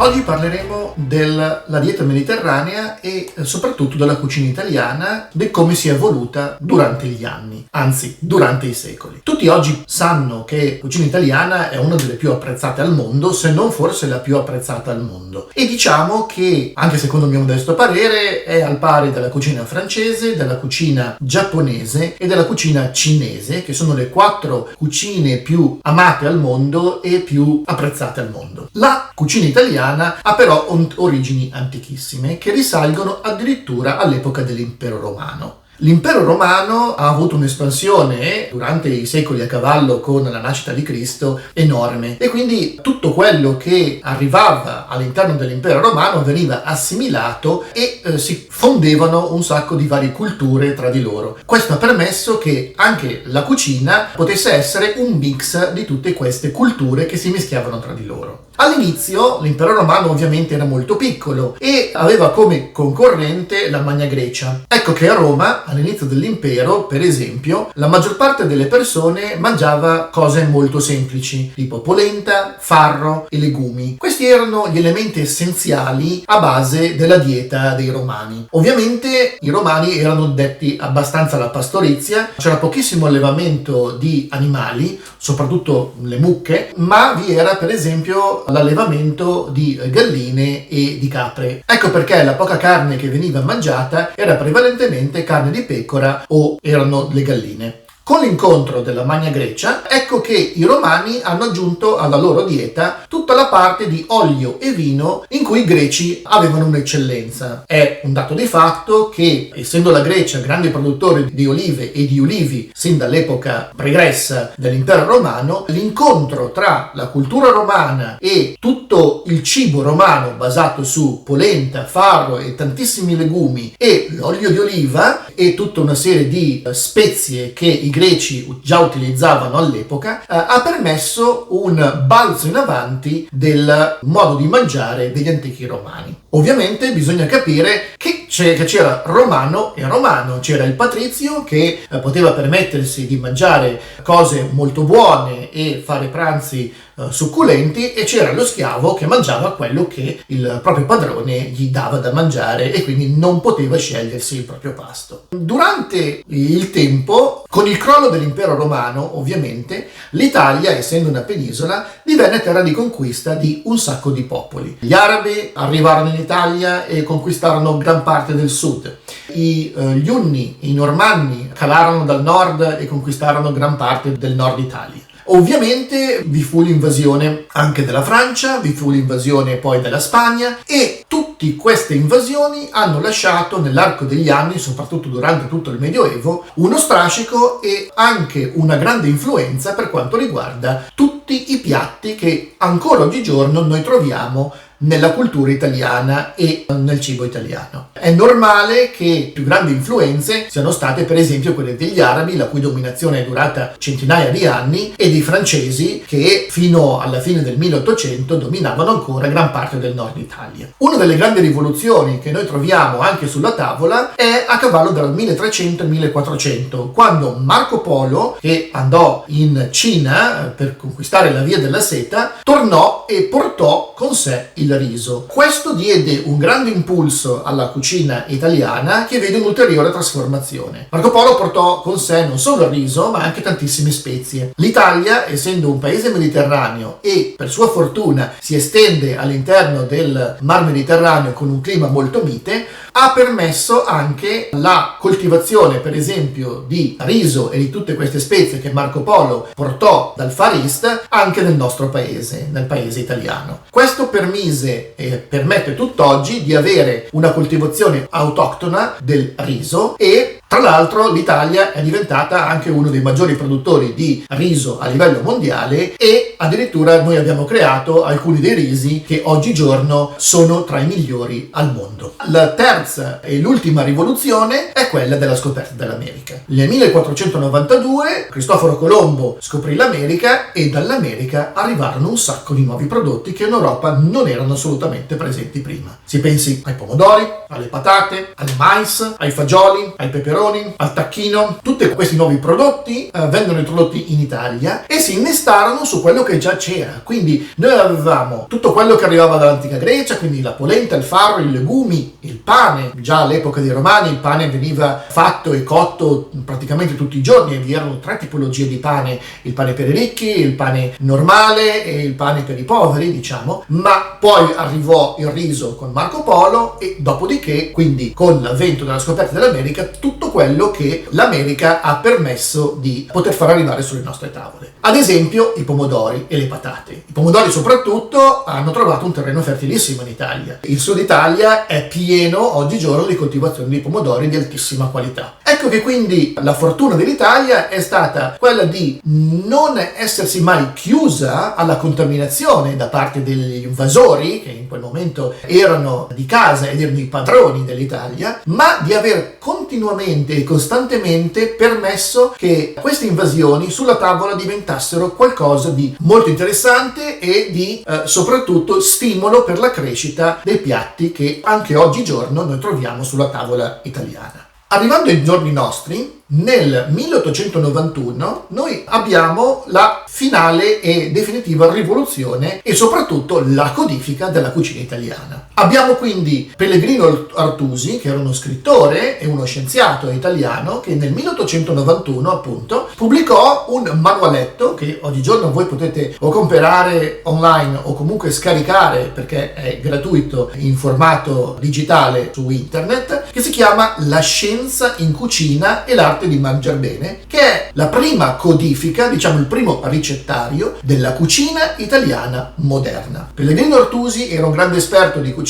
Oggi parleremo della dieta mediterranea e soprattutto della cucina italiana, di come si è evoluta durante gli anni, anzi durante i secoli. Tutti oggi sanno che la cucina italiana è una delle più apprezzate al mondo, se non forse la più apprezzata al mondo. E diciamo che, anche secondo il mio modesto parere, è al pari della cucina francese, della cucina giapponese e della cucina cinese, che sono le 4 cucine più amate al mondo e più apprezzate al mondo. La cucina italiana ha però origini antichissime che risalgono addirittura all'epoca dell'Impero Romano. L'Impero Romano ha avuto un'espansione durante i secoli a cavallo con la nascita di Cristo enorme e quindi tutto quello che arrivava all'interno dell'Impero Romano veniva assimilato e si fondevano un sacco di varie culture tra di loro. Questo ha permesso che anche la cucina potesse essere un mix di tutte queste culture che si mischiavano tra di loro. All'inizio l'Impero Romano ovviamente era molto piccolo e aveva come concorrente la Magna Grecia. Ecco che a Roma, all'inizio dell'impero, per esempio, la maggior parte delle persone mangiava cose molto semplici, tipo polenta, farro e legumi. Questi erano gli elementi essenziali a base della dieta dei romani. Ovviamente i romani erano detti abbastanza alla pastorizia, c'era pochissimo allevamento di animali, soprattutto le mucche, ma vi era per esempio l'allevamento di galline e di capre. Ecco perché la poca carne che veniva mangiata era prevalentemente carne di pecora o erano le galline. Con l'incontro della Magna Grecia, ecco che i romani hanno aggiunto alla loro dieta tutta la parte di olio e vino in cui i greci avevano un'eccellenza. È un dato di fatto che, essendo la Grecia grande produttore di olive e di ulivi sin dall'epoca pregressa dell'impero romano, l'incontro tra la cultura romana e tutto il cibo romano basato su polenta, farro e tantissimi legumi e l'olio di oliva e tutta una serie di spezie che i greci già utilizzavano all'epoca, ha permesso un balzo in avanti del modo di mangiare degli antichi romani. Ovviamente bisogna capire che c'era romano e romano, c'era il patrizio che poteva permettersi di mangiare cose molto buone e fare pranzi succulenti e c'era lo schiavo che mangiava quello che il proprio padrone gli dava da mangiare e quindi non poteva scegliersi il proprio pasto. Durante il tempo, con il crollo dell'impero romano, ovviamente, l'Italia, essendo una penisola, divenne terra di conquista di un sacco di popoli. Gli arabi arrivarono in Italia e conquistarono gran parte del sud. Gli Unni, i Normanni, calarono dal nord e conquistarono gran parte del nord Italia. Ovviamente vi fu l'invasione anche della Francia, vi fu l'invasione poi della Spagna e tutte queste invasioni hanno lasciato nell'arco degli anni, soprattutto durante tutto il Medioevo, uno strascico e anche una grande influenza per quanto riguarda tutti i piatti che ancora oggigiorno noi troviamo nella cultura italiana e nel cibo italiano. È normale che più grandi influenze siano state per esempio quelle degli arabi, la cui dominazione è durata centinaia di anni, e dei francesi che fino alla fine del 1800 dominavano ancora gran parte del nord Italia. Una delle grandi rivoluzioni che noi troviamo anche sulla tavola è a cavallo dal 1300 al 1400, quando Marco Polo, che andò in Cina per conquistare la via della seta, tornò e portò con sé il riso. Questo diede un grande impulso alla cucina italiana che vede un'ulteriore trasformazione. Marco Polo portò con sé non solo il riso ma anche tantissime spezie. L'Italia, essendo un paese mediterraneo e per sua fortuna si estende all'interno del Mar Mediterraneo con un clima molto mite, ha permesso anche la coltivazione per esempio di riso e di tutte queste spezie che Marco Polo portò dal Far East anche nel nostro paese, nel paese italiano. Questo permise e permette tutt'oggi di avere una coltivazione autoctona del riso e tra l'altro l'Italia è diventata anche uno dei maggiori produttori di riso a livello mondiale e addirittura noi abbiamo creato alcuni dei risi che oggigiorno sono tra i migliori al mondo. La terza e l'ultima rivoluzione è quella della scoperta dell'America. Nel 1492 Cristoforo Colombo scoprì l'America e dall'America arrivarono un sacco di nuovi prodotti che in Europa non erano assolutamente presenti prima. Si pensi ai pomodori, alle patate, al mais, ai fagioli, ai peperoni, peperoni, al tacchino. Tutti questi nuovi prodotti vengono introdotti in Italia e si innestarono su quello che già c'era. Quindi noi avevamo tutto quello che arrivava dall'antica Grecia, quindi la polenta, il farro, i legumi, il pane. Già all'epoca dei Romani il pane veniva fatto e cotto praticamente tutti i giorni, e vi erano 3 tipologie di pane: il pane per i ricchi, il pane normale e il pane per i poveri, diciamo. Ma poi arrivò il riso con Marco Polo, e dopodiché, quindi con l'avvento della scoperta dell'America, tutto quello che l'America ha permesso di poter far arrivare sulle nostre tavole. Ad esempio i pomodori e le patate. I pomodori soprattutto hanno trovato un terreno fertilissimo in Italia. Il sud Italia è pieno oggigiorno di coltivazione di pomodori di altissima qualità. Ecco che quindi la fortuna dell'Italia è stata quella di non essersi mai chiusa alla contaminazione da parte degli invasori, che in quel momento erano di casa ed erano i padroni dell'Italia, ma di aver continuamente e costantemente permesso che queste invasioni sulla tavola diventassero qualcosa di molto interessante e di soprattutto stimolo per la crescita dei piatti che anche oggigiorno noi troviamo sulla tavola italiana. Arrivando ai giorni nostri, nel 1891 noi abbiamo la finale e definitiva rivoluzione e soprattutto la codifica della cucina italiana. Abbiamo quindi Pellegrino Artusi, che era uno scrittore e uno scienziato italiano, che nel 1891 appunto pubblicò un manualetto che oggigiorno voi potete o comprare online o comunque scaricare, perché è gratuito in formato digitale su internet, che si chiama La scienza in cucina e l'arte di mangiar bene, che è la prima codifica, diciamo il primo ricettario della cucina italiana moderna. Pellegrino Artusi era un grande esperto di cucina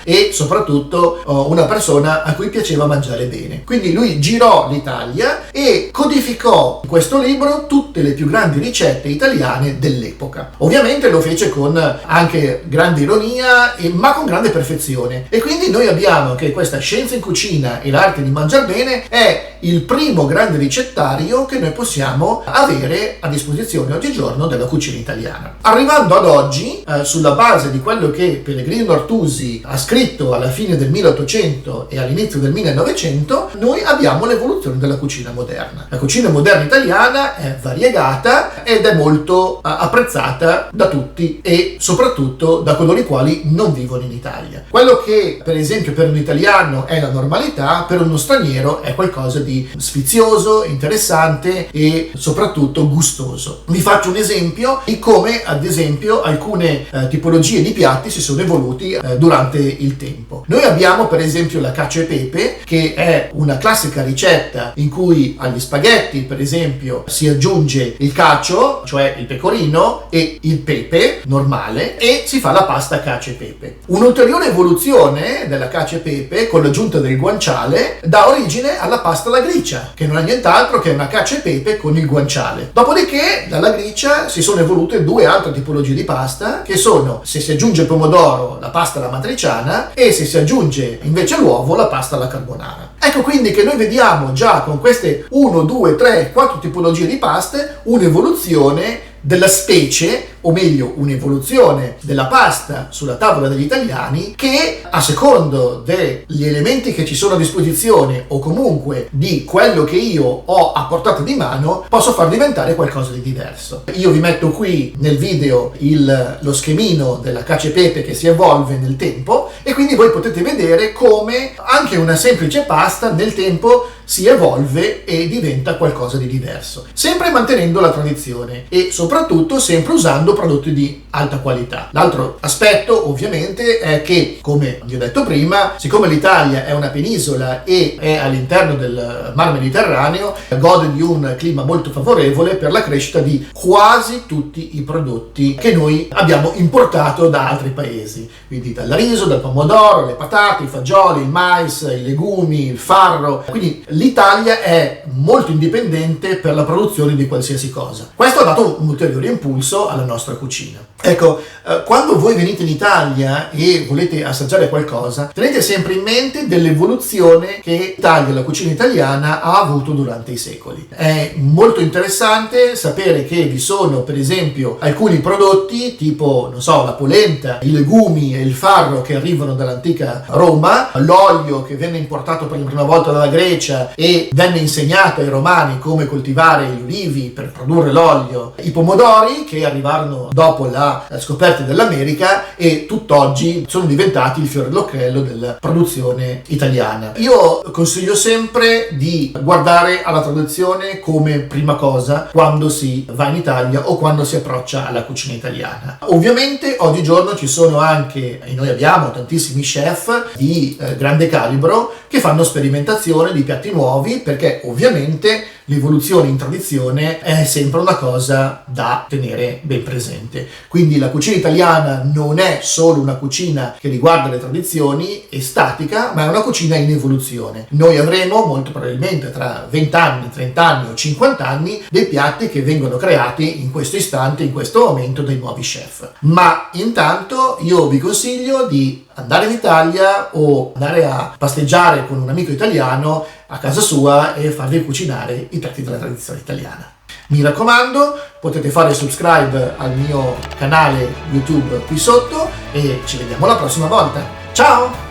e soprattutto una persona a cui piaceva mangiare bene. Quindi lui girò l'Italia e codificò in questo libro tutte le più grandi ricette italiane dell'epoca. Ovviamente lo fece con anche grande ironia ma con grande perfezione, e quindi noi abbiamo che questa scienza in cucina e l'arte di mangiar bene è il primo grande ricettario che noi possiamo avere a disposizione oggigiorno della cucina italiana. Arrivando ad oggi, sulla base di quello che Pellegrino Artusi ha scritto alla fine del 1800 e all'inizio del 1900, noi abbiamo l'evoluzione della cucina moderna. La cucina moderna italiana è variegata ed è molto apprezzata da tutti e soprattutto da coloro i quali non vivono in Italia. Quello che per esempio per un italiano è la normalità, per uno straniero è qualcosa di sfizioso, interessante e soprattutto gustoso. Vi faccio un esempio di come ad esempio alcune tipologie di piatti si sono evoluti durante il tempo. Noi abbiamo per esempio la cacio e pepe, che è una classica ricetta in cui agli spaghetti per esempio si aggiunge il cacio, cioè il pecorino, e il pepe normale, e si fa la pasta cacio e pepe. Un'ulteriore evoluzione della cacio e pepe con l'aggiunta del guanciale dà origine alla pasta alla gricia, che non è nient'altro che una cacio e pepe con il guanciale. Dopodiché dalla gricia si sono evolute 2 altre tipologie di pasta, che sono, se si aggiunge il pomodoro, la pasta alla matriciana, e se si aggiunge invece l'uovo, la pasta alla carbonara. Ecco quindi che noi vediamo già con queste 1, 2, 3, 4 tipologie di paste un'evoluzione della specie, o meglio un'evoluzione della pasta sulla tavola degli italiani, che a secondo degli elementi che ci sono a disposizione o comunque di quello che io ho a portata di mano posso far diventare qualcosa di diverso. Io vi metto qui nel video lo schemino della cacio e pepe che si evolve nel tempo, e quindi voi potete vedere come anche una semplice pasta nel tempo si evolve e diventa qualcosa di diverso, sempre mantenendo la tradizione e soprattutto sempre usando prodotti di alta qualità. L'altro aspetto ovviamente è che, come vi ho detto prima, siccome l'Italia è una penisola e è all'interno del Mar Mediterraneo, gode di un clima molto favorevole per la crescita di quasi tutti i prodotti che noi abbiamo importato da altri paesi, quindi dal riso, dal pomodoro, le patate, i fagioli, il mais, i legumi, il farro. Quindi l'Italia è molto indipendente per la produzione di qualsiasi cosa. Questo ha dato un ulteriore impulso alla nostra cucina. Ecco, quando voi venite in Italia e volete assaggiare qualcosa, tenete sempre in mente dell'evoluzione che l'Italia, la cucina italiana, ha avuto durante i secoli. È molto interessante sapere che vi sono, per esempio, alcuni prodotti, tipo, non so, la polenta, i legumi e il farro che arrivano dall'antica Roma, l'olio che venne importato per la prima volta dalla Grecia e venne insegnato ai romani come coltivare gli ulivi per produrre l'olio, i pomodori che arrivarono dopo la scoperta dell'America e tutt'oggi sono diventati il fiore all'occhiello della produzione italiana. Io consiglio sempre di guardare alla traduzione come prima cosa quando si va in Italia o quando si approccia alla cucina italiana. Ovviamente oggigiorno ci sono anche, e noi abbiamo tantissimi chef di grande calibro che fanno sperimentazione di piatti nuovi, perché ovviamente l'evoluzione in tradizione è sempre una cosa da tenere ben presente. Quindi la cucina italiana non è solo una cucina che riguarda le tradizioni e statica, ma è una cucina in evoluzione. Noi avremo molto probabilmente tra 20 anni, 30 anni o 50 anni dei piatti che vengono creati in questo istante, in questo momento, dai nuovi chef. Ma intanto io vi consiglio di andare in Italia o andare a pasteggiare con un amico italiano a casa sua e farvi cucinare i piatti della tradizione italiana. Mi raccomando, potete fare subscribe al mio canale YouTube qui sotto e ci vediamo la prossima volta. Ciao!